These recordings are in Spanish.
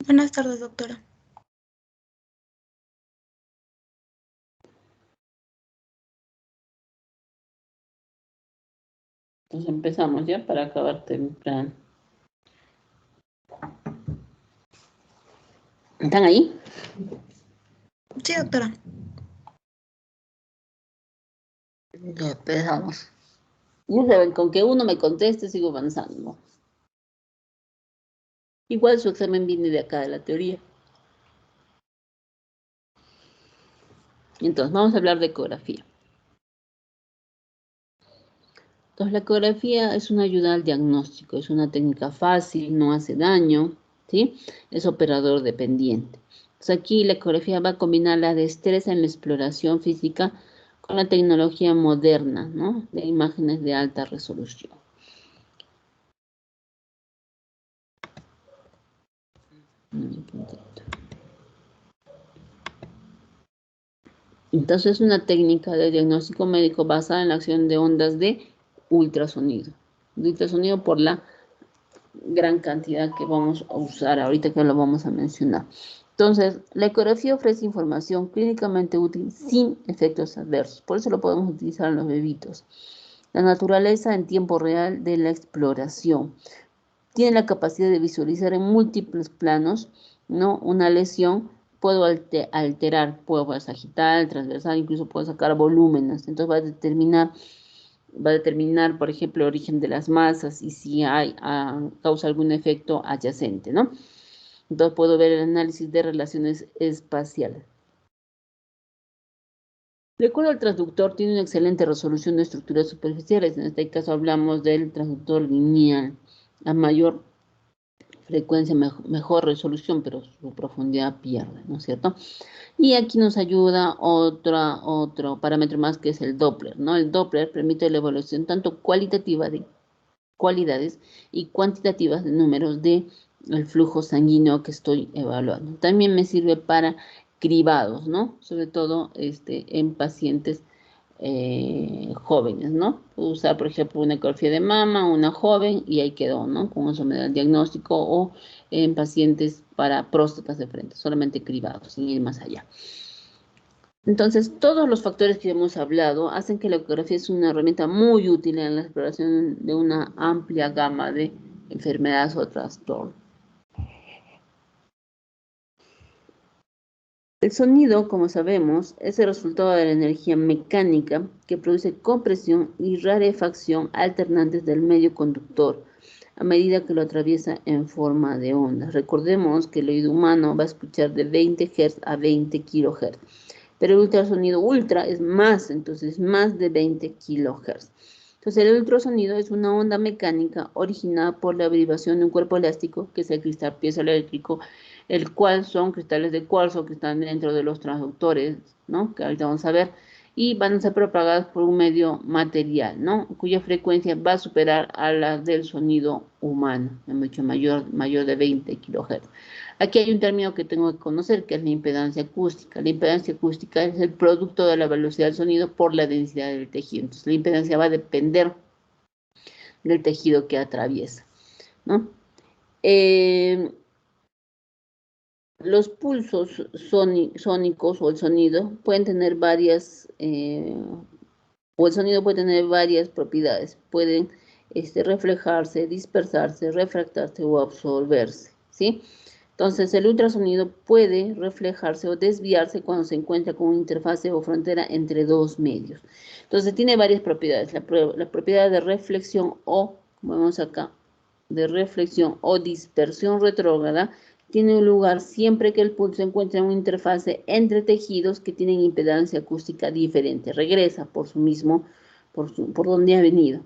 Buenas tardes, doctora. Entonces empezamos ya para acabar temprano. ¿Están ahí? Sí, doctora. Ya empezamos. Ya saben, con que uno me conteste sigo avanzando. Igual su examen viene de acá, de la teoría. Entonces, vamos a hablar de ecografía. Entonces, la ecografía es una ayuda al diagnóstico, es una técnica fácil, no hace daño, ¿sí? Es operador dependiente. Entonces, aquí la ecografía va a combinar la destreza en la exploración física con la tecnología moderna, ¿no? De imágenes de alta resolución. Entonces, es una técnica de diagnóstico médico basada en la acción de ondas de ultrasonido. De ultrasonido por la gran cantidad que vamos a usar ahorita que lo vamos a mencionar. Entonces, la ecografía ofrece información clínicamente útil sin efectos adversos. Por eso lo podemos utilizar en los bebitos. La naturaleza en tiempo real de la exploración. Tiene la capacidad de visualizar en múltiples planos, ¿no? Una lesión. Puedo alterar, puedo sagital, transversal, incluso puedo sacar volúmenes. Entonces va a determinar, por ejemplo, el origen de las masas y si causa algún efecto adyacente, ¿no? Entonces puedo ver el análisis de relaciones espaciales. De acuerdo al transductor, tiene una excelente resolución de estructuras superficiales. En este caso hablamos del transductor lineal. A mayor frecuencia, mejor resolución, pero su profundidad pierde, ¿no es cierto? Y aquí nos ayuda otro parámetro más que es el Doppler, ¿no? El Doppler permite la evaluación tanto cualitativa de cualidades y cuantitativas de números de el flujo sanguíneo que estoy evaluando. También me sirve para cribados, ¿no? Sobre todo en pacientes jóvenes, ¿no? Puedo usar, por ejemplo, una ecografía de mama, una joven, y ahí quedó, ¿no? Con eso me da el diagnóstico, o en pacientes para próstatas de frente, solamente cribados, sin ir más allá. Entonces, todos los factores que hemos hablado hacen que la ecografía es una herramienta muy útil en la exploración de una amplia gama de enfermedades o trastornos. El sonido, como sabemos, es el resultado de la energía mecánica que produce compresión y rarefacción alternantes del medio conductor a medida que lo atraviesa en forma de ondas. Recordemos que el oído humano va a escuchar de 20 Hz a 20 kHz, pero el ultrasonido ultra es más, entonces más de 20 kHz. Entonces el ultrasonido es una onda mecánica originada por la vibración de un cuerpo elástico, que es el cristal piezoeléctrico, el cual son cristales de cuarzo que están dentro de los transductores, ¿no? Que ahorita vamos a ver, y van a ser propagados por un medio material, ¿no? Cuya frecuencia va a superar a la del sonido humano, mucho mayor de 20 kHz. Aquí hay un término que tengo que conocer, que es la impedancia acústica. La impedancia acústica es el producto de la velocidad del sonido por la densidad del tejido. Entonces, la impedancia va a depender del tejido que atraviesa, ¿no? Los pulsos sónicos o el sonido pueden tener o el sonido puede tener varias propiedades. Pueden reflejarse, dispersarse, refractarse o absorberse, ¿sí? Entonces, el ultrasonido puede reflejarse o desviarse cuando se encuentra con una interfase o frontera entre dos medios. Entonces, tiene varias propiedades. La propiedad de reflexión o, como vemos acá, de reflexión o dispersión retrógrada tiene un lugar siempre que el pulso se encuentre en una interfase entre tejidos que tienen impedancia acústica diferente. Regresa por por donde ha venido,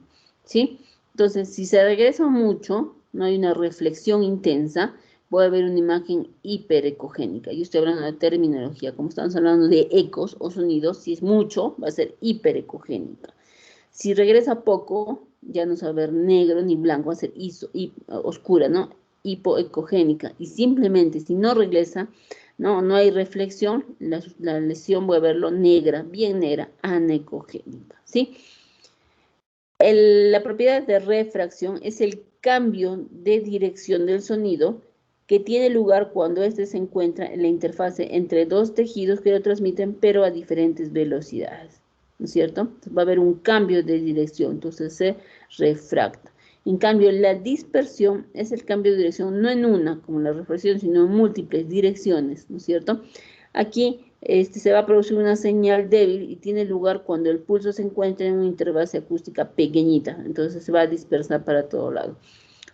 ¿sí? Entonces, si se regresa mucho, no hay una reflexión intensa, puede haber una imagen hiperecogénica. Yo estoy hablando de terminología, como estamos hablando de ecos o sonidos, si es mucho, va a ser hiperecogénica. Si regresa poco, ya no se va a ver negro ni blanco, va a ser oscura, ¿no? Hipoecogénica. Y simplemente, si no regresa, no hay reflexión, la lesión voy a verlo negra, bien negra, anecogénica, ¿sí? La propiedad de refracción es el cambio de dirección del sonido que tiene lugar cuando éste se encuentra en la interfase entre dos tejidos que lo transmiten, pero a diferentes velocidades, ¿no es cierto? Entonces, va a haber un cambio de dirección, entonces se refracta. En cambio, la dispersión es el cambio de dirección, no en una, como la reflexión, sino en múltiples direcciones, ¿no es cierto? Aquí se va a producir una señal débil y tiene lugar cuando el pulso se encuentra en una interfase acústica pequeñita, entonces se va a dispersar para todo lado.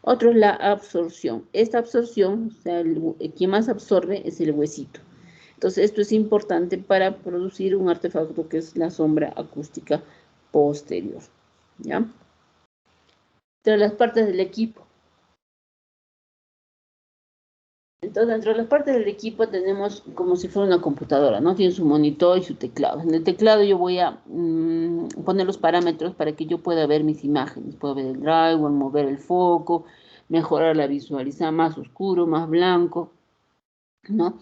Otro es la absorción. Esta absorción, o sea, quien más absorbe es el huesito. Entonces, esto es importante para producir un artefacto que es la sombra acústica posterior, ¿ya? Entre las partes del equipo. Entonces, dentro de las partes del equipo tenemos como si fuera una computadora, ¿no? Tiene su monitor y su teclado. En el teclado yo voy a poner los parámetros para que yo pueda ver mis imágenes. Puedo ver el drywall, mover el foco, mejorar la visualización, más oscuro, más blanco, ¿no?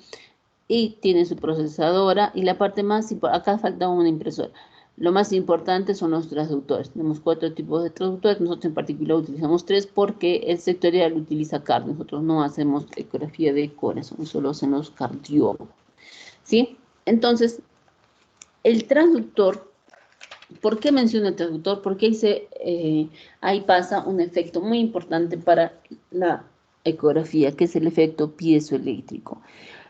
Y tiene su procesadora y la parte más importante, acá falta una impresora. Lo más importante son los traductores. Tenemos 4 tipos de traductores. Nosotros en particular utilizamos 3 porque el sectorial utiliza CAD. Nosotros no hacemos ecografía de corazón, solo hacemos cardiógrafo. ¿Sí? Entonces, el traductor, ¿por qué menciono el traductor? Porque ahí pasa un efecto muy importante para la ecografía, que es el efecto piezoeléctrico.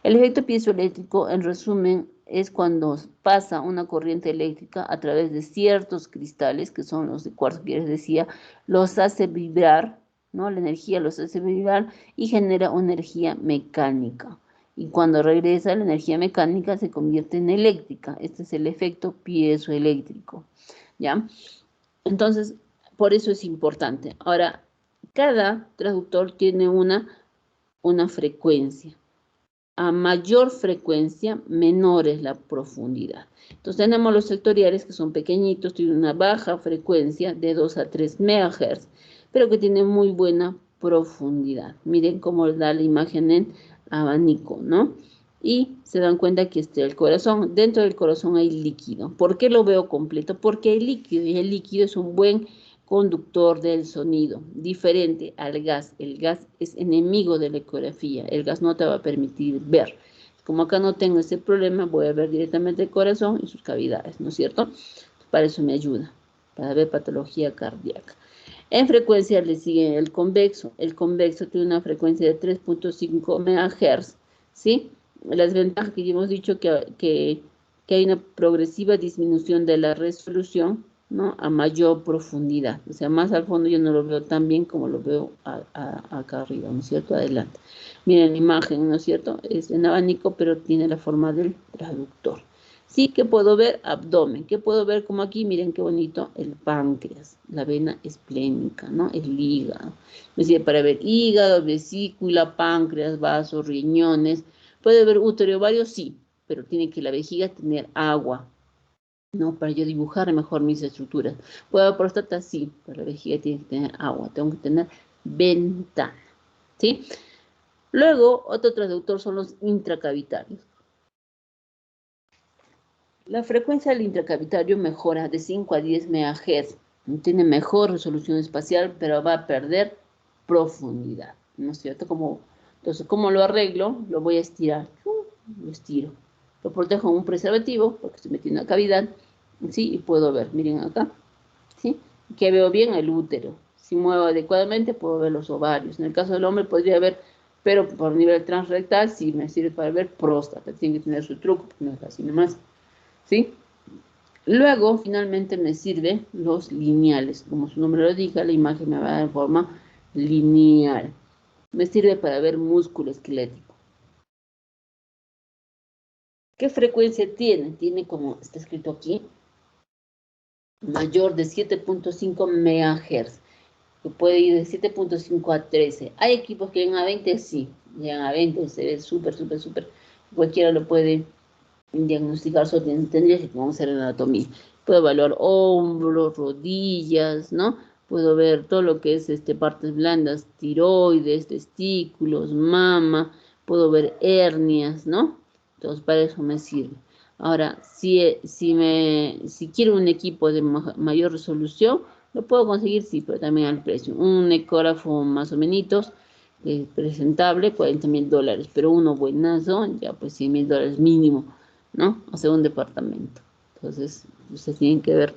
El efecto piezoeléctrico, en resumen, es cuando pasa una corriente eléctrica a través de ciertos cristales, que son los de cuarzo que les decía, los hace vibrar, ¿no? La energía los hace vibrar y genera una energía mecánica. Y cuando regresa, la energía mecánica se convierte en eléctrica. Este es el efecto piezoeléctrico, ¿ya? Entonces, por eso es importante. Ahora, cada traductor tiene una frecuencia. A mayor frecuencia, menor es la profundidad. Entonces tenemos los sectoriales que son pequeñitos, tienen una baja frecuencia de 2 a 3 MHz, pero que tienen muy buena profundidad. Miren cómo da la imagen en abanico, ¿no? Y se dan cuenta que el corazón, dentro del corazón hay líquido. ¿Por qué lo veo completo? Porque hay líquido y el líquido es un buen conductor del sonido, diferente al gas. El gas es enemigo de la ecografía, el gas no te va a permitir ver. Como acá no tengo ese problema, voy a ver directamente el corazón y sus cavidades, ¿no es cierto? Para eso me ayuda, para ver patología cardíaca. En frecuencia le sigue el convexo tiene una frecuencia de 3.5 MHz, ¿sí? Las ventajas que ya hemos dicho que hay una progresiva disminución de la resolución, ¿no? A mayor profundidad, o sea, más al fondo yo no lo veo tan bien como lo veo acá arriba, ¿no es cierto? Adelante. Miren la imagen, ¿no es cierto? Es en abanico, pero tiene la forma del traductor. Sí, que puedo ver abdomen, que puedo ver como aquí, miren qué bonito, el páncreas, la vena esplénica, ¿no? El hígado. Me sirve para ver hígado, vesícula, páncreas, vasos, riñones. ¿Puede ver útero y ovario? Sí, pero tiene que la vejiga tener agua, ¿no? Para yo dibujar mejor mis estructuras. ¿Puedo ver próstata? Sí, pero la vejiga tiene que tener agua, tengo que tener ventana, ¿sí? Luego, otro traductor son los intracavitarios. La frecuencia del intracavitario mejora de 5 a 10 MHz. Tiene mejor resolución espacial, pero va a perder profundidad, ¿no es cierto? Entonces, ¿cómo lo arreglo? Lo voy a estirar. Lo estiro. Lo protejo con un preservativo, porque estoy metiendo una cavidad, ¿sí? Y puedo ver, miren acá, ¿sí? Que veo bien el útero. Si muevo adecuadamente, puedo ver los ovarios. En el caso del hombre, podría ver, pero por nivel transrectal, sí me sirve para ver próstata. Tiene que tener su truco, porque no es así nomás. ¿Sí? Luego, finalmente, me sirven los lineales. Como su nombre lo indica, la imagen me va a dar forma lineal. Me sirve para ver músculo esquelético. ¿Qué frecuencia tiene? Tiene, como está escrito aquí, mayor de 7.5 MHz. Que puede ir de 7.5 a 13. ¿Hay equipos que llegan a 20? Sí, llegan a 20, se ve súper. Cualquiera lo puede diagnosticar, solo tendría que conocer anatomía. Puedo evaluar hombros, rodillas, ¿no? Puedo ver todo lo que es partes blandas, tiroides, testículos, mama, puedo ver hernias, ¿no? Entonces, para eso me sirve. Ahora, si quiero un equipo de mayor resolución, lo puedo conseguir, sí, pero también al precio. Un ecógrafo más o menos presentable, $40.000, pero uno buenazo, ya pues $100.000 mínimo, ¿no? O sea, un departamento. Entonces, ustedes tienen que ver,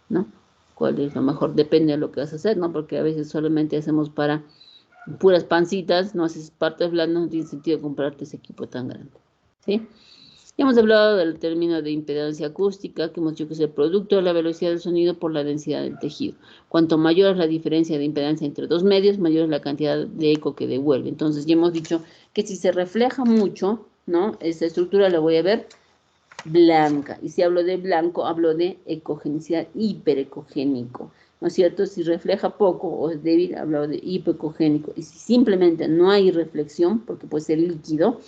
¿no? Cuál es lo mejor, depende de lo que vas a hacer, ¿no? Porque a veces solamente hacemos para puras pancitas, no haces partes blandas, no tiene sentido comprarte ese equipo tan grande, ¿sí? Ya hemos hablado del término de impedancia acústica, que hemos dicho que es el producto de la velocidad del sonido por la densidad del tejido. Cuanto mayor es la diferencia de impedancia entre dos medios, mayor es la cantidad de eco que devuelve. Entonces ya hemos dicho que si se refleja mucho, ¿no? Esta estructura la voy a ver blanca. Y si hablo de blanco, hablo de ecogenicidad, hiperecogénico, ¿no es cierto? Si refleja poco o es débil, hablo de hipoecogénico. Y si simplemente no hay reflexión, porque puede ser líquido,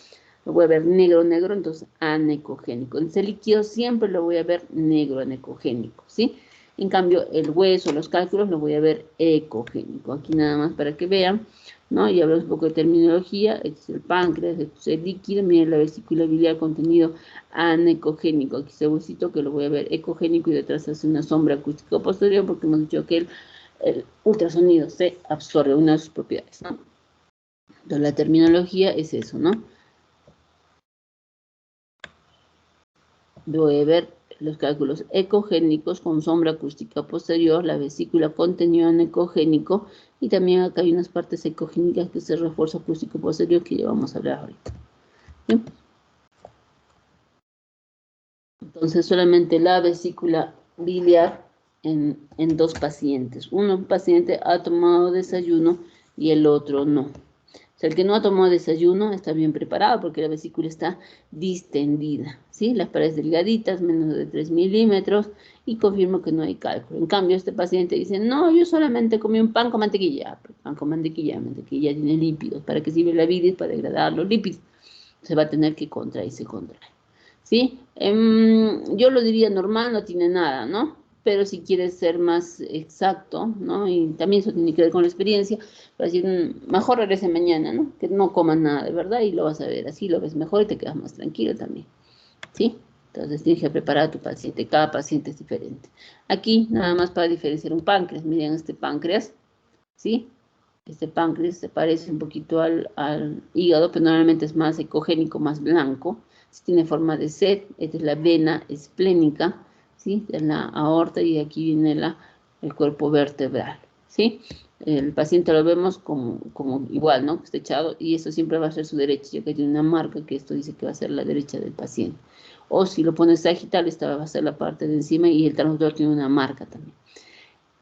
lo voy a ver negro, entonces anecogénico. En ese líquido siempre lo voy a ver negro, anecogénico, ¿sí? En cambio, el hueso, los cálculos, lo voy a ver ecogénico. Aquí nada más para que vean, ¿no? Y hablamos un poco de terminología. Este es el páncreas, este es el líquido. Miren la vesícula biliar, contenido anecogénico. Aquí está el huesito que lo voy a ver ecogénico y detrás hace una sombra acústica posterior porque hemos dicho que el ultrasonido se absorbe, una de sus propiedades, ¿no? Entonces, la terminología es eso, ¿no? Voy a ver los cálculos ecogénicos con sombra acústica posterior, la vesícula contenido anecogénico y también acá hay unas partes ecogénicas que es el refuerzo acústico posterior que ya vamos a hablar ahorita. ¿Bien? Entonces solamente la vesícula biliar en dos pacientes. Un paciente ha tomado desayuno y el otro no. O sea, el que no ha tomado desayuno está bien preparado porque la vesícula está distendida, ¿sí? Las paredes delgaditas, menos de 3 milímetros, y confirmo que no hay cálculo. En cambio, este paciente dice, no, yo solamente comí un pan con mantequilla. Pero pan con mantequilla tiene lípidos. ¿Para qué sirve la bilis? Para degradar los lípidos. Se va a tener que contraer y se contrae, ¿sí? Yo lo diría normal, no tiene nada, ¿no? Pero si quieres ser más exacto, ¿no? Y también eso tiene que ver con la experiencia, para decir, mejor regrese mañana, ¿no? Que no comas nada de verdad y lo vas a ver, así lo ves mejor y te quedas más tranquilo también, ¿sí? Entonces tienes que preparar a tu paciente, cada paciente es diferente. Aquí, nada más para diferenciar un páncreas, miren este páncreas, ¿sí? Este páncreas se parece un poquito al hígado, pero normalmente es más ecogénico, más blanco. Tiene forma de C, esta es la vena esplénica, ¿sí? Es la aorta y aquí viene el cuerpo vertebral, ¿sí? El paciente lo vemos como igual, ¿no? Está echado y esto siempre va a ser su derecha, ya que tiene una marca que esto dice que va a ser la derecha del paciente. O si lo pones sagital, esta va a ser la parte de encima y el transductor tiene una marca también.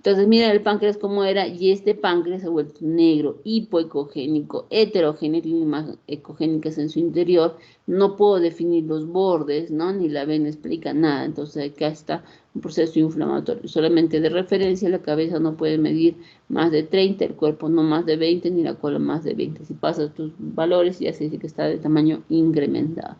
Entonces, mira el páncreas cómo era, y este páncreas se ha vuelto negro, hipoecogénico, heterogénico, tiene más ecogénicas en su interior. No puedo definir los bordes, ¿no? Ni la vena explica nada. Entonces, acá está un proceso inflamatorio. Solamente de referencia, la cabeza no puede medir más de 30, el cuerpo no más de 20, ni la cola más de 20. Si pasas tus valores, ya se dice que está de tamaño incrementado.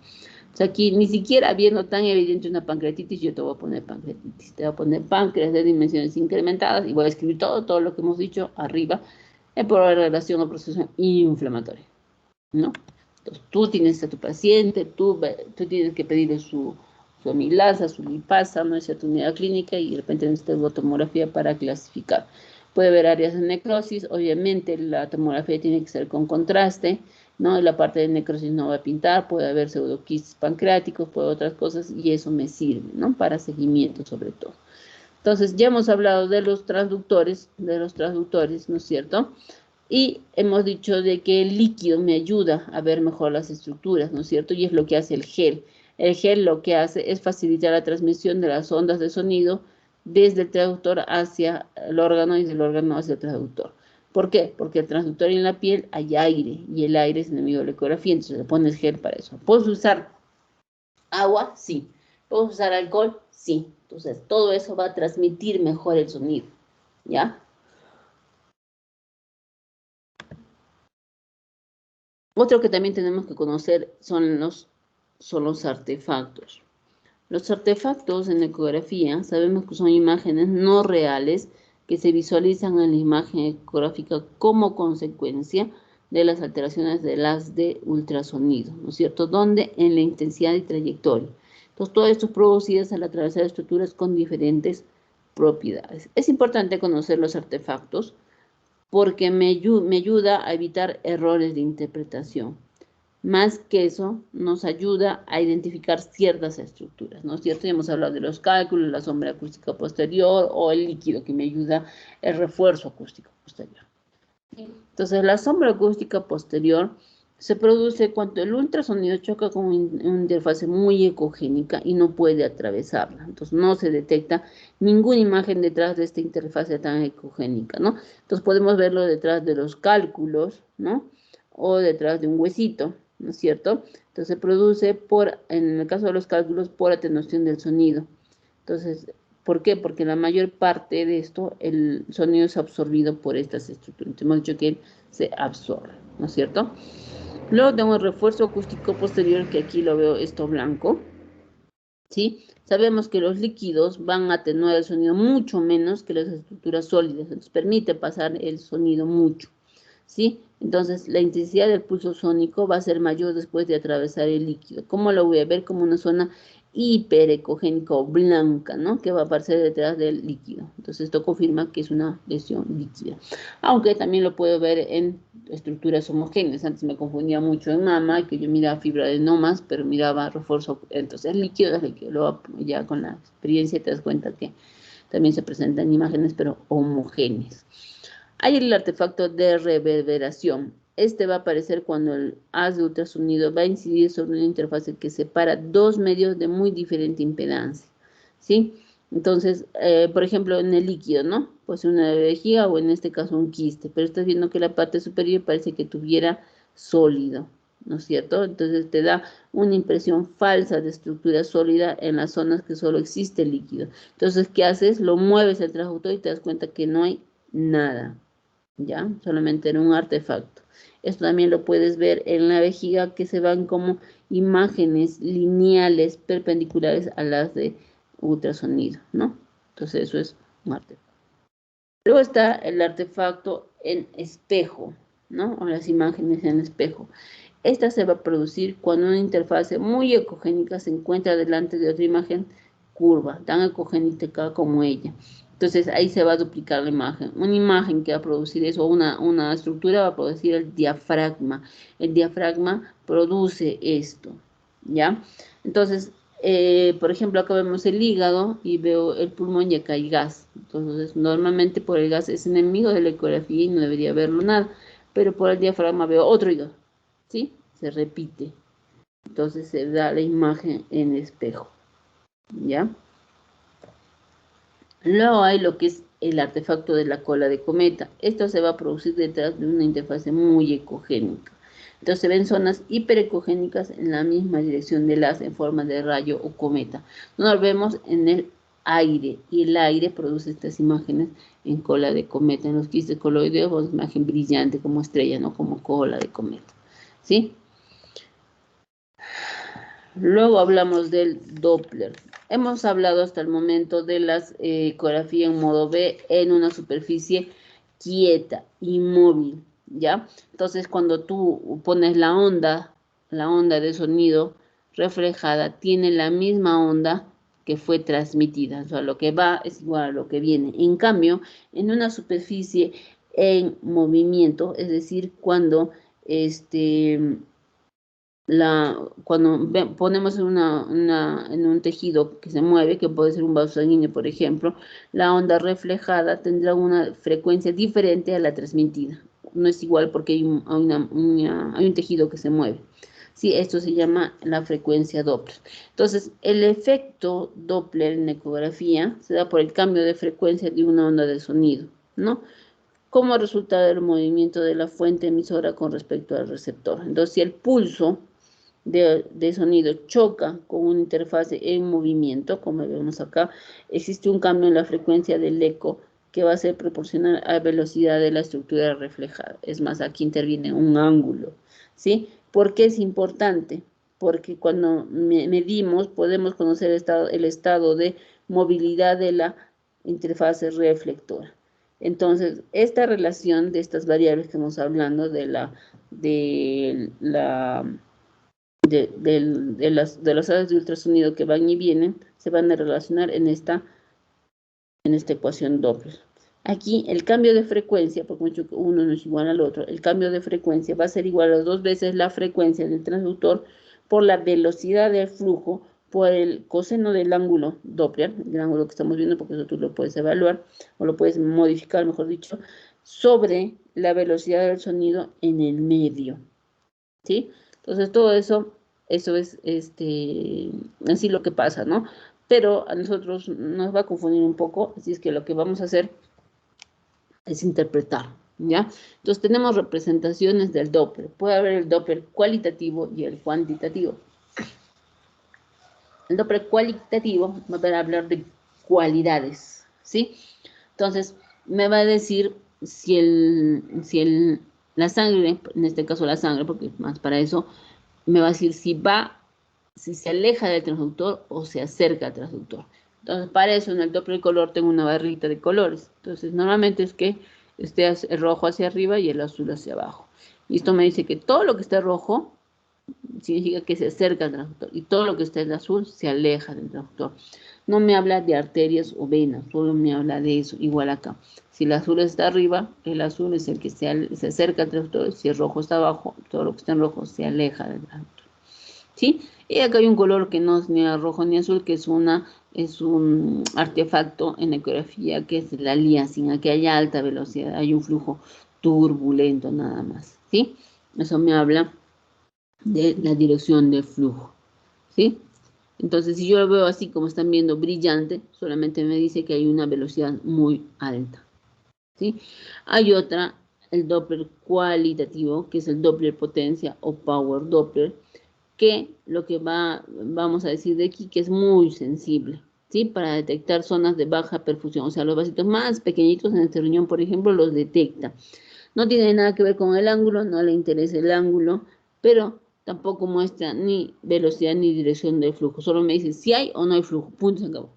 O sea, aquí ni siquiera viendo tan evidente una pancreatitis, yo te voy a poner pancreatitis. Te voy a poner páncreas de dimensiones incrementadas y voy a escribir todo lo que hemos dicho arriba por relación al proceso inflamatorio, ¿no? Entonces, tú tienes a tu paciente, tú tienes que pedirle su amilasa, su lipasa, ¿no es cierto? Unidad clínica y de repente necesitas tomografía para clasificar. Puede haber áreas de necrosis, obviamente la tomografía tiene que ser con contraste, ¿no? La parte de necrosis no va a pintar, puede haber pseudoquistes pancreáticos, puede otras cosas, y eso me sirve, ¿no? Para seguimiento sobre todo. Entonces, ya hemos hablado de los transductores, ¿no es cierto? Y hemos dicho de que el líquido me ayuda a ver mejor las estructuras, ¿no es cierto? Y es lo que hace el gel. El gel lo que hace es facilitar la transmisión de las ondas de sonido desde el transductor hacia el órgano y del órgano hacia el transductor. ¿Por qué? Porque el transductor en la piel hay aire y el aire es enemigo de la ecografía, entonces le pones gel para eso. ¿Puedes usar agua? Sí. ¿Puedes usar alcohol? Sí. Entonces todo eso va a transmitir mejor el sonido, ¿ya? Otro que también tenemos que conocer son los artefactos. Los artefactos en ecografía sabemos que son imágenes no reales que se visualizan en la imagen ecográfica como consecuencia de las alteraciones de las de ultrasonido, ¿no es cierto? Donde en la intensidad y trayectoria. Entonces, todo esto es producido al atravesar estructuras con diferentes propiedades. Es importante conocer los artefactos porque me ayuda a evitar errores de interpretación. Más que eso, nos ayuda a identificar ciertas estructuras, ¿no es cierto? Ya hemos hablado de los cálculos, la sombra acústica posterior o el líquido que me ayuda, el refuerzo acústico posterior. Entonces, la sombra acústica posterior se produce cuando el ultrasonido choca con una interfase muy ecogénica y no puede atravesarla. Entonces, no se detecta ninguna imagen detrás de esta interfase tan ecogénica, ¿no? Entonces, podemos verlo detrás de los cálculos, ¿no? O detrás de un huesito, ¿no es cierto? Entonces, se produce en el caso de los cálculos, por atenuación del sonido. Entonces, ¿por qué? Porque la mayor parte de esto, el sonido es absorbido por estas estructuras. Entonces, hemos dicho que se absorbe, ¿no es cierto? Luego tengo el refuerzo acústico posterior, que aquí lo veo esto blanco, ¿sí? Sabemos que los líquidos van a atenuar el sonido mucho menos que las estructuras sólidas, entonces permite pasar el sonido mucho, ¿sí? Entonces, la intensidad del pulso sónico va a ser mayor después de atravesar el líquido. ¿Cómo lo voy a ver? Como una zona hiperecogénica o blanca, ¿no? Que va a aparecer detrás del líquido. Entonces, esto confirma que es una lesión líquida. Aunque también lo puedo ver en estructuras homogéneas. Antes me confundía mucho en mama, que yo miraba fibroadenomas, pero miraba refuerzo. Entonces, es líquido. Luego, ya con la experiencia te das cuenta que también se presentan imágenes, pero homogéneas. Hay el artefacto de reverberación. Este va a aparecer cuando el haz de ultrasonido va a incidir sobre una interfase que separa dos medios de muy diferente impedancia, ¿sí? Entonces, por ejemplo, en el líquido, ¿no? Pues una vejiga o en este caso un quiste, pero estás viendo que la parte superior parece que tuviera sólido, ¿no es cierto? Entonces te da una impresión falsa de estructura sólida en las zonas que solo existe líquido. Entonces, ¿qué haces? Lo mueves el transductor y te das cuenta que no hay nada. ¿Ya? Solamente en un artefacto. Esto también lo puedes ver en la vejiga, que se van como imágenes lineales perpendiculares a las de ultrasonido, ¿no? Entonces eso es un artefacto. Luego está el artefacto en espejo, ¿no? O las imágenes en espejo. Esta se va a producir cuando una interfase muy ecogénica se encuentra delante de otra imagen curva, tan ecogénica como ella. Entonces ahí se va a duplicar la imagen. Una imagen que va a producir eso, una estructura va a producir el diafragma. El diafragma produce esto, ¿ya? Entonces, por ejemplo, acá vemos el hígado y veo el pulmón y acá hay gas. Entonces, normalmente por el gas es enemigo de la ecografía y no debería verlo nada. Pero por el diafragma veo otro hígado, ¿sí? Se repite. Entonces se da la imagen en espejo, ¿ya? Luego hay lo que es el artefacto de la cola de cometa. Esto se va a producir detrás de una interfase muy ecogénica. Entonces se ven zonas hiperecogénicas en la misma dirección del haz en forma de rayo o cometa. Nos vemos en el aire y el aire produce estas imágenes en cola de cometa. En los quistes coloideos vemos imagen brillante como estrella, no como cola de cometa, ¿sí? Luego hablamos del Doppler. Hemos hablado hasta el momento de la ecografía en modo B en una superficie quieta, inmóvil, ¿ya? Entonces, cuando tú pones la onda de sonido reflejada, tiene la misma onda que fue transmitida. O sea, lo que va es igual a lo que viene. En cambio, en una superficie en movimiento, es decir, cuando cuando ponemos en un tejido que se mueve, que puede ser un vaso sanguíneo, por ejemplo, la onda reflejada tendrá una frecuencia diferente a la transmitida. No es igual porque hay un tejido que se mueve. Sí, esto se llama la frecuencia Doppler. Entonces, el efecto Doppler en ecografía se da por el cambio de frecuencia de una onda de sonido, ¿no? Como resultado del movimiento de la fuente emisora con respecto al receptor. Entonces, si el pulso de sonido choca con una interfase en movimiento, como vemos acá, existe un cambio en la frecuencia del eco que va a ser proporcional a la velocidad de la estructura reflejada. Es más, aquí interviene un ángulo, ¿sí? ¿Por qué es importante? Porque cuando medimos podemos conocer el estado de movilidad de la interfase reflectora. Entonces, esta relación de estas variables que estamos hablando de las hadas de ultrasonido que van y vienen, se van a relacionar en esta ecuación Doppler. Aquí el cambio de frecuencia, porque hemos dicho que uno no es igual al otro, el cambio de frecuencia va a ser igual a 2 veces la frecuencia del transductor por la velocidad del flujo por el coseno del ángulo Doppler, el ángulo que estamos viendo, porque eso tú lo puedes evaluar o lo puedes modificar, mejor dicho, sobre la velocidad del sonido en el medio, ¿sí? Entonces todo eso es así lo que pasa, ¿no? Pero a nosotros nos va a confundir un poco, así es que lo que vamos a hacer es interpretar, ¿ya? Entonces tenemos representaciones del Doppler. Puede haber el Doppler cualitativo y el cuantitativo. El Doppler cualitativo va a hablar de cualidades, ¿sí? Entonces me va a decir si la sangre, en este caso la sangre, porque más para eso, me va a decir si se aleja del transductor o se acerca al transductor. Entonces, para eso en el Doppler color tengo una barrita de colores. Entonces, normalmente es que esté el rojo hacia arriba y el azul hacia abajo. Y esto me dice que todo lo que está rojo significa que se acerca al transductor y todo lo que está en azul se aleja del transductor. No me habla de arterias o venas, solo me habla de eso, igual acá. Si el azul está arriba, el azul es el que se acerca al transductor, si el rojo está abajo, todo lo que está en rojo se aleja del transductor. ¿Sí? Y acá hay un color que no es ni rojo ni azul, que es un artefacto en ecografía, que es la liancina, que hay alta velocidad, hay un flujo turbulento nada más, ¿sí? Eso me habla de la dirección del flujo, ¿sí? Entonces, si yo lo veo así como están viendo brillante, solamente me dice que hay una velocidad muy alta, ¿sí? Hay otra, el Doppler cualitativo, que es el Doppler potencia o Power Doppler, que lo que vamos a decir de aquí, que es muy sensible, ¿sí? Para detectar zonas de baja perfusión, o sea, los vasitos más pequeñitos en este riñón, por ejemplo, los detecta. No tiene nada que ver con el ángulo, no le interesa el ángulo, pero tampoco muestra ni velocidad ni dirección del flujo, solo me dice si hay o no hay flujo, punto, se acabó.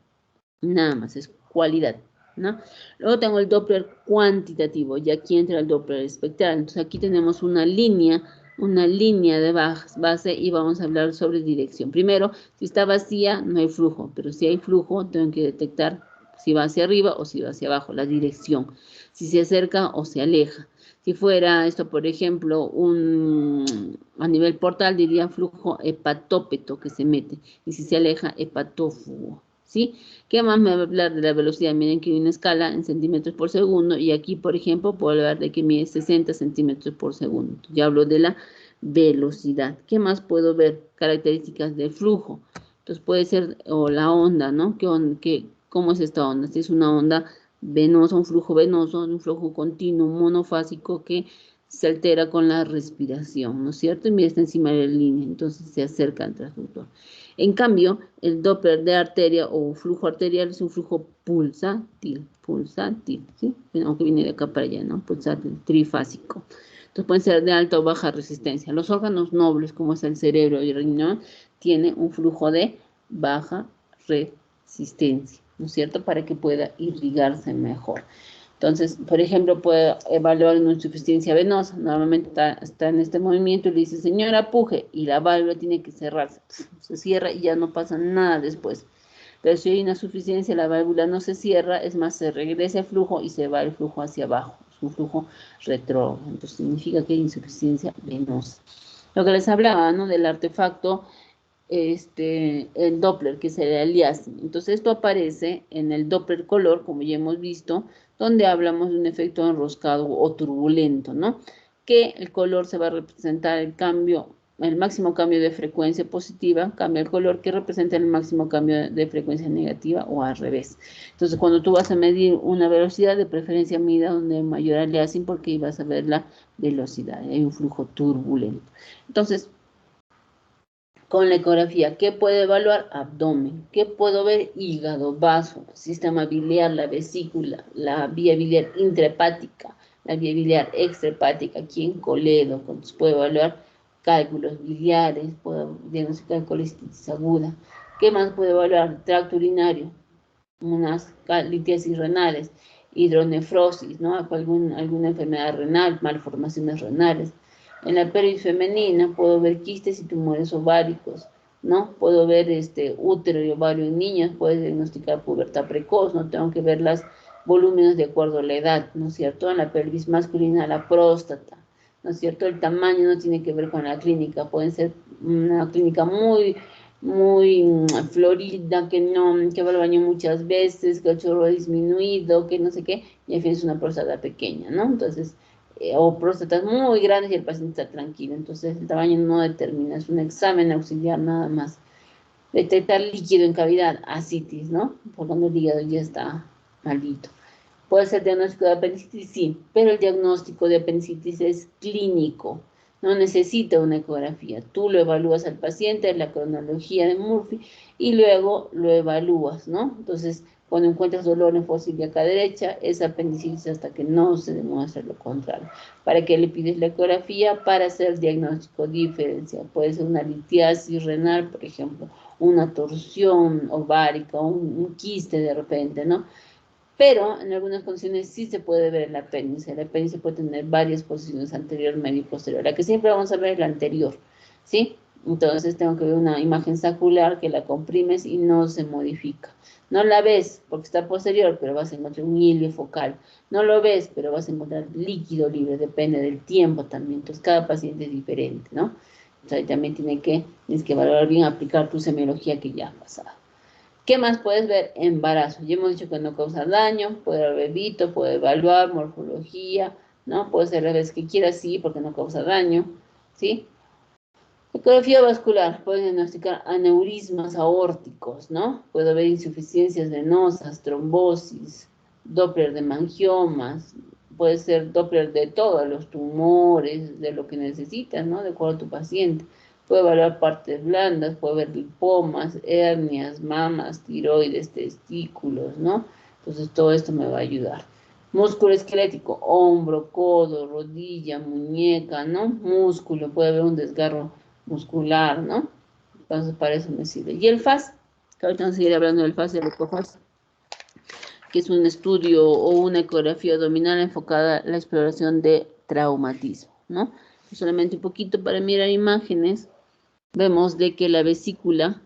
Nada más, es cualidad, ¿no? Luego tengo el Doppler cuantitativo, y aquí entra el Doppler espectral. Entonces aquí tenemos una línea de base y vamos a hablar sobre dirección. Primero, si está vacía, no hay flujo, pero si hay flujo, tengo que detectar si va hacia arriba o si va hacia abajo, la dirección, si se acerca o se aleja. Si fuera esto, por ejemplo, a nivel portal, diría flujo hepatópeto que se mete, y si se aleja, hepatófugo, ¿sí? ¿Qué más me va a hablar de la velocidad? Miren que hay una escala en centímetros por segundo, y aquí, por ejemplo, puedo hablar de que mide 60 centímetros por segundo. Ya hablo de la velocidad. ¿Qué más puedo ver? Características del flujo. Entonces puede ser, o la onda, ¿no? ¿Cómo es esta onda? Si es una onda venosa, un flujo venoso, un flujo continuo, monofásico que se altera con la respiración, ¿no es cierto? Y mira, está encima de la línea, entonces se acerca al transductor. En cambio, el Doppler de arteria o flujo arterial es un flujo pulsátil, ¿sí? Aunque viene de acá para allá, ¿no? Pulsátil, trifásico. Entonces pueden ser de alta o baja resistencia. Los órganos nobles, como es el cerebro y el riñón, tienen un flujo de baja resistencia, ¿no es cierto? Para que pueda irrigarse mejor. Entonces, por ejemplo, puedo evaluar una insuficiencia venosa. Normalmente está en este movimiento y le dice, señora, puje, y la válvula tiene que cerrarse. Se cierra y ya no pasa nada después. Pero si hay una insuficiencia, la válvula no se cierra, es más, se regresa el flujo y se va el flujo hacia abajo. Es un flujo retrógrado. Entonces, significa que hay insuficiencia venosa. Lo que les hablaba, ¿no? Del artefacto el Doppler, que es el aliasing. Entonces esto aparece en el Doppler color, como ya hemos visto, donde hablamos de un efecto enroscado o turbulento, ¿no? Que el color se va a representar el máximo cambio de frecuencia positiva, cambia el color que representa el máximo cambio de frecuencia negativa o al revés. Entonces cuando tú vas a medir una velocidad, de preferencia mida donde hay mayor aliasing, porque ahí vas a ver la velocidad, hay un flujo turbulento. Entonces, con la ecografía, ¿qué puedo evaluar? Abdomen. ¿Qué puedo ver? Hígado, vaso, sistema biliar, la vesícula, la vía biliar intrahepática, la vía biliar extrahepática, aquí en coledo. Entonces puedo evaluar cálculos biliares, puedo diagnosticar colestitis aguda. ¿Qué más puedo evaluar? Tracto urinario, unas litiasis renales, hidronefrosis, ¿no? Alguna enfermedad renal, malformaciones renales. En la pelvis femenina puedo ver quistes y tumores ováricos, ¿no? Puedo ver útero y ovario en niños, puedo diagnosticar pubertad precoz, no tengo que ver volúmenes de acuerdo a la edad, ¿no es cierto? En la pelvis masculina, la próstata, ¿no es cierto? El tamaño no tiene que ver con la clínica, puede ser una clínica muy florida, que va al baño muchas veces, que el chorro ha disminuido, que no sé qué, y al fin es una próstata pequeña, ¿no? Entonces, o próstatas muy grandes y el paciente está tranquilo, entonces el tamaño no determina, es un examen auxiliar nada más. Detectar líquido en cavidad, ascitis, ¿no? Por cuando el hígado ya está malito. ¿Puede ser diagnóstico de apendicitis? Sí, pero el diagnóstico de apendicitis es clínico, no necesita una ecografía. Tú lo evalúas al paciente, la cronología de Murphy, y luego lo evalúas, ¿no? Entonces, cuando encuentras dolor en fosa ilíaca derecha, es apendicitis hasta que no se demuestre lo contrario. ¿Para qué le pides la ecografía? Para hacer diagnóstico diferencial. Puede ser una litiasis renal, por ejemplo, una torsión ovárica, un quiste de repente, ¿no? Pero en algunas condiciones sí se puede ver el apéndice. El apéndice puede tener varias posiciones, anterior, medio y posterior. La que siempre vamos a ver es la anterior, ¿sí? Entonces tengo que ver una imagen saccular que la comprimes y no se modifica. No la ves porque está posterior, pero vas a encontrar un hilio focal. No lo ves, pero vas a encontrar líquido libre, depende del tiempo también. Entonces cada paciente es diferente, ¿no? Entonces también tienes que valorar bien, aplicar tu semiología que ya ha pasado. ¿Qué más puedes ver? Embarazo. Ya hemos dicho que no causa daño, puede haber bebito, puede evaluar morfología, ¿no? Puede ser la vez que quieras, sí, porque no causa daño, ¿sí? Ecografía vascular, puede diagnosticar aneurismas aórticos, ¿no? Puede haber insuficiencias venosas, trombosis, Doppler de mangiomas, puede ser Doppler de todos los tumores, de lo que necesitas, ¿no? De acuerdo a tu paciente. Puede evaluar partes blandas, puede haber lipomas, hernias, mamas, tiroides, testículos, ¿no? Entonces todo esto me va a ayudar. Músculo esquelético, hombro, codo, rodilla, muñeca, ¿no? Músculo, puede haber un desgarro muscular, ¿no? Entonces para eso me sirve. Y el FAS, que ahorita vamos a seguir hablando del FAS y el ECOFAS, que es un estudio o una ecografía abdominal enfocada a la exploración de traumatismo, ¿no? Solamente un poquito para mirar imágenes, vemos de que la vesícula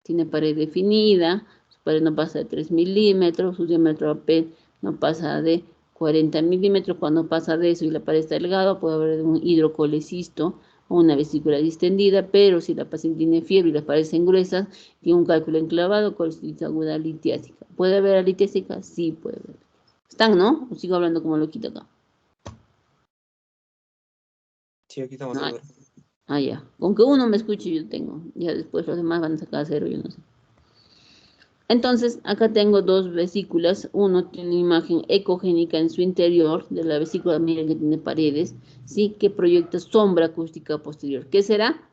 tiene pared definida, su pared no pasa de 3 milímetros, su diámetro AP no pasa de 40 milímetros. Cuando pasa de eso y la pared está delgada, puede haber un hidrocolecisto o una vesícula distendida, pero si la paciente tiene fiebre y las paredes gruesas, tiene un cálculo enclavado, colecitis aguda litiásica. ¿Puede haber litiásica? Sí, puede haber. ¿Están, no? ¿O sigo hablando como loquita acá? Sí, aquí estamos, Ah, doctora. ya. Con que uno me escuche yo tengo. Ya después los demás van a sacar cero, yo no sé. Entonces, acá tengo dos vesículas. Uno tiene una imagen ecogénica en su interior de la vesícula, miren que tiene paredes, ¿sí? Que proyecta sombra acústica posterior. ¿Qué será?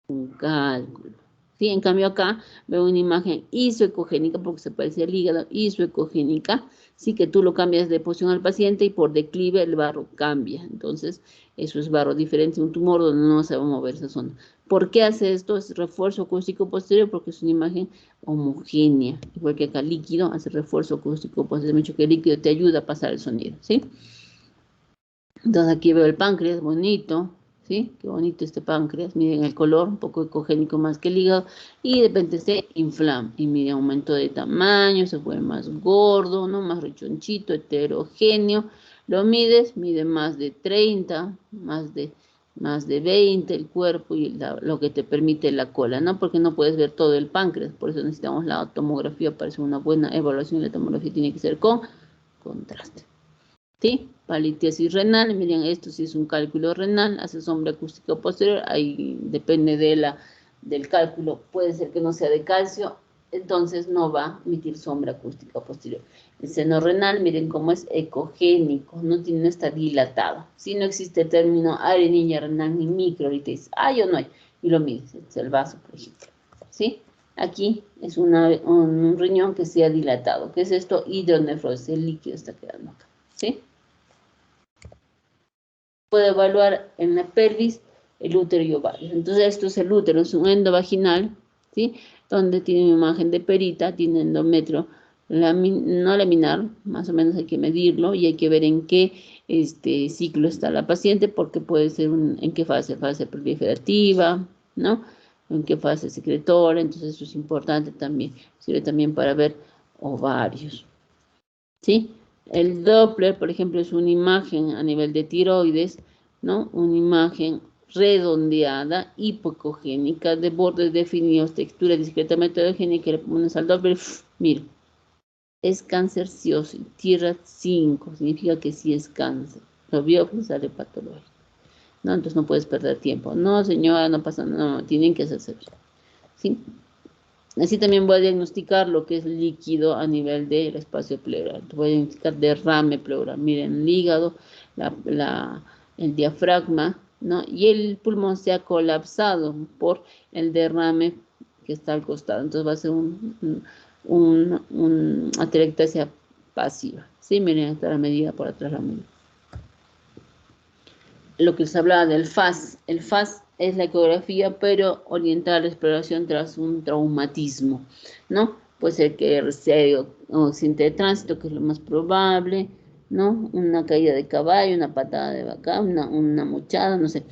Un cálculo. ¿Sí? En cambio acá veo una imagen isoecogénica porque se parece al hígado, isoecogénica, sí, que tú lo cambias de posición al paciente y por declive el barro cambia. Entonces, eso es barro diferente, un tumor donde no se va a mover esa zona. ¿Por qué hace esto? Es refuerzo acústico posterior porque es una imagen homogénea. Igual que acá líquido hace refuerzo acústico posterior. Me he dicho que el líquido te ayuda a pasar el sonido, ¿sí? Entonces aquí veo el páncreas, bonito, ¿sí? Qué bonito este páncreas, miren el color, un poco ecogénico más que el hígado, y de repente se inflama, y miren, aumento de tamaño, se vuelve más gordo, ¿no? Más rechonchito, heterogéneo, lo mides, mide más de 30, más de 20 el cuerpo y lo que te permite la cola, ¿no? Porque no puedes ver todo el páncreas, por eso necesitamos la tomografía para hacer una buena evaluación. La tomografía tiene que ser con contraste. ¿Sí? Palitiasis renal, miren, esto sí es un cálculo renal, hace sombra acústica posterior, ahí depende del cálculo, puede ser que no sea de calcio, entonces no va a emitir sombra acústica posterior. El seno renal, miren cómo es ecogénico, no está dilatado. Si no existe el término arenilla renal ni microlitiasis, hay o no hay, y lo mides, es el vaso, por ejemplo, ¿sí? Aquí es un riñón que sea dilatado. ¿Qué es esto? Hidronefrosis, el líquido está quedando acá, ¿sí? Puede evaluar en la pelvis el útero y ovarios. Entonces esto es el útero, es un endovaginal, ¿sí? Donde tiene una imagen de perita, tiene endometrio no laminar, más o menos hay que medirlo y hay que ver en qué ciclo está la paciente, porque puede ser en qué fase proliferativa, ¿no? En qué fase secretora, entonces eso es importante también, sirve también para ver ovarios, ¿sí? El Doppler, por ejemplo, es una imagen a nivel de tiroides, ¿no? Una imagen redondeada, hipocogénica, de bordes definidos, textura discretamente heterogénea, le pones al Doppler, mira, es cancercioso, tierra 5, significa que sí es cáncer. Lo biopsia sale patológico, ¿no? Entonces no puedes perder tiempo. No, señora, no pasa nada, no, tienen que hacerse, ¿sí? Así también voy a diagnosticar lo que es líquido a nivel del espacio pleural. Voy a diagnosticar derrame pleural. Miren, el hígado, el diafragma, ¿no? Y el pulmón se ha colapsado por el derrame que está al costado. Entonces va a ser una atelectasia pasiva. Sí, miren, está la medida por atrás la medida. Lo que se hablaba del FAS. El FAS es la ecografía, pero orientada a la exploración tras un traumatismo, ¿no? Puede ser que sea un accidente de tránsito, que es lo más probable, ¿no? Una caída de caballo, una patada de vaca, una mochada, no sé,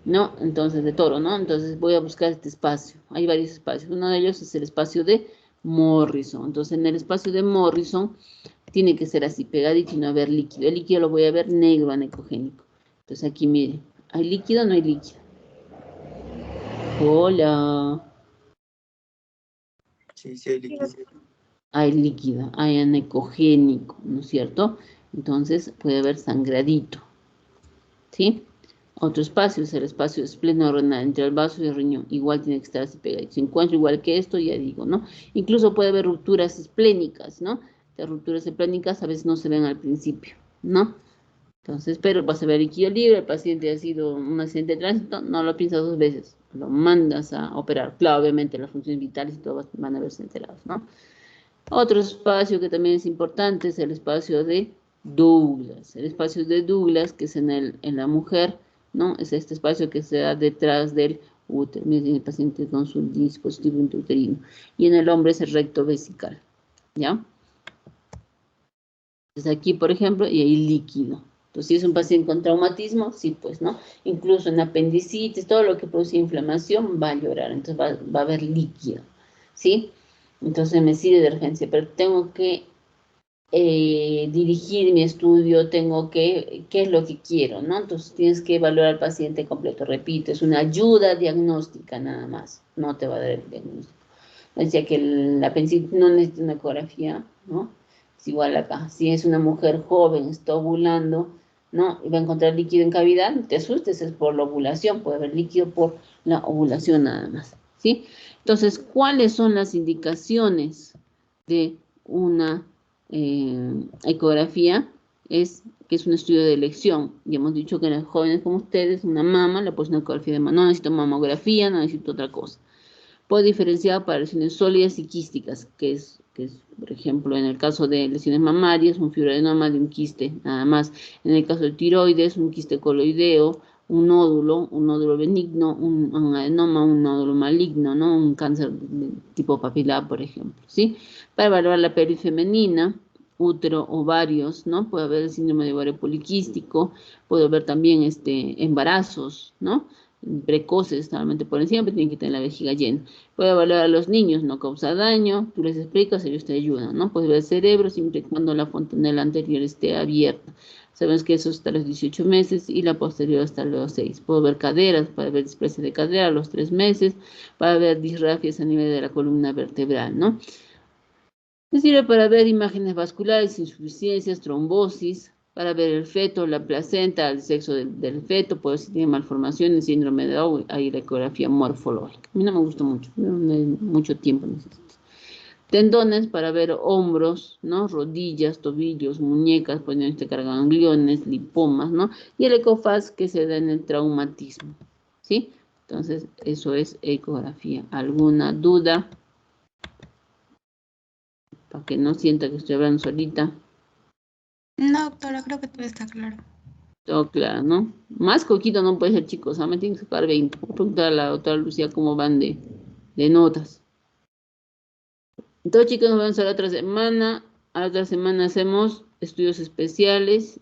¿no? Entonces, de toro, ¿no? Entonces voy a buscar este espacio. Hay varios espacios. Uno de ellos es el espacio de Morrison. Entonces, en el espacio de Morrison tiene que ser así, pegadito y no haber líquido. El líquido lo voy a ver negro, anecogénico. Entonces aquí miren, ¿hay líquido o no hay líquido? Hola. Sí, sí hay líquido. Hay líquido, hay anecogénico, ¿no es cierto? Entonces puede haber sangradito, ¿sí? Otro espacio es el espacio espleno-renal entre el vaso y el riñón. Igual tiene que estar así pegadito. Si encuentro igual que esto, ya digo, ¿no? Incluso puede haber rupturas esplénicas, ¿no? Las rupturas esplénicas a veces no se ven al principio, ¿no? Entonces, pero vas a ver líquido libre, el paciente ha sido un accidente de tránsito, no lo piensas 2 veces, lo mandas a operar. Claro, obviamente las funciones vitales y todo van a verse enterados, ¿no? Otro espacio que también es importante es el espacio de Douglas. El espacio de Douglas, que es en la mujer, ¿no? Es este espacio que se da detrás del útero, miren el paciente con su dispositivo intrauterino. Y en el hombre es el recto vesical, ¿ya? Entonces aquí, por ejemplo, y hay líquido. Entonces, si es un paciente con traumatismo, sí, pues, ¿no? Incluso en apendicitis, todo lo que produce inflamación va a llorar, entonces va a haber líquido, ¿sí? Entonces me sirve de urgencia, pero tengo que dirigir mi estudio, qué es lo que quiero, ¿no? Entonces tienes que evaluar al paciente completo, repito, es una ayuda diagnóstica nada más, no te va a dar el diagnóstico. Decía que la apendicitis no necesita una ecografía, ¿no? Es igual acá. Si es una mujer joven, está ovulando, ¿no? Y va a encontrar líquido en cavidad, no te asustes, es por la ovulación, puede haber líquido por la ovulación nada más, ¿sí? Entonces, ¿cuáles son las indicaciones de una ecografía? Es que es un estudio de elección. Ya hemos dicho que en las jóvenes como ustedes, una mama, le pones una ecografía de mama. No necesito mamografía, no necesito otra cosa. Puedo diferenciar para lesiones sólidas y quísticas, que es, por ejemplo, en el caso de lesiones mamarias, un fibroadenoma de un quiste, nada más. En el caso de tiroides, un quiste coloideo, un nódulo benigno, un adenoma, un nódulo maligno, ¿no? Un cáncer de tipo papilar, por ejemplo, ¿sí? Para evaluar la pelvis femenina, útero, ovarios, ¿no? Puede haber el síndrome de ovario poliquístico, puede haber también embarazos, ¿no? Precoces, normalmente por encima, pero tienen que tener la vejiga llena. Puede evaluar a los niños, no causa daño, tú les explicas, ellos te ayudan, ¿no? Puede ver el cerebro siempre y cuando la fontanela anterior esté abierta. Sabemos que eso hasta los 18 meses y la posterior hasta los 6. Puedo ver caderas, puede haber displasia de cadera a los 3 meses, puede haber disrafias a nivel de la columna vertebral, ¿no? Es sirve para ver imágenes vasculares, insuficiencias, trombosis, para ver el feto, la placenta, el sexo del feto, por si tiene malformaciones, síndrome de Down, hay la ecografía morfológica. A mí no me gusta mucho, mucho tiempo necesito. Tendones para ver hombros, ¿no? Rodillas, tobillos, muñecas, pues este gangliones, lipomas, ¿no? Y el ecofaz que se da en el traumatismo, ¿sí? Entonces, eso es ecografía. ¿Alguna duda? Para que no sienta que estoy hablando solita. No, doctora, creo que todo está claro. Todo claro, ¿no? Más coquito no puede ser, chicos. Me tienen que sacar 20. Voy a preguntar a la doctora Lucía cómo van de notas. Entonces, chicos, nos vemos a la otra semana. A la otra semana hacemos estudios especiales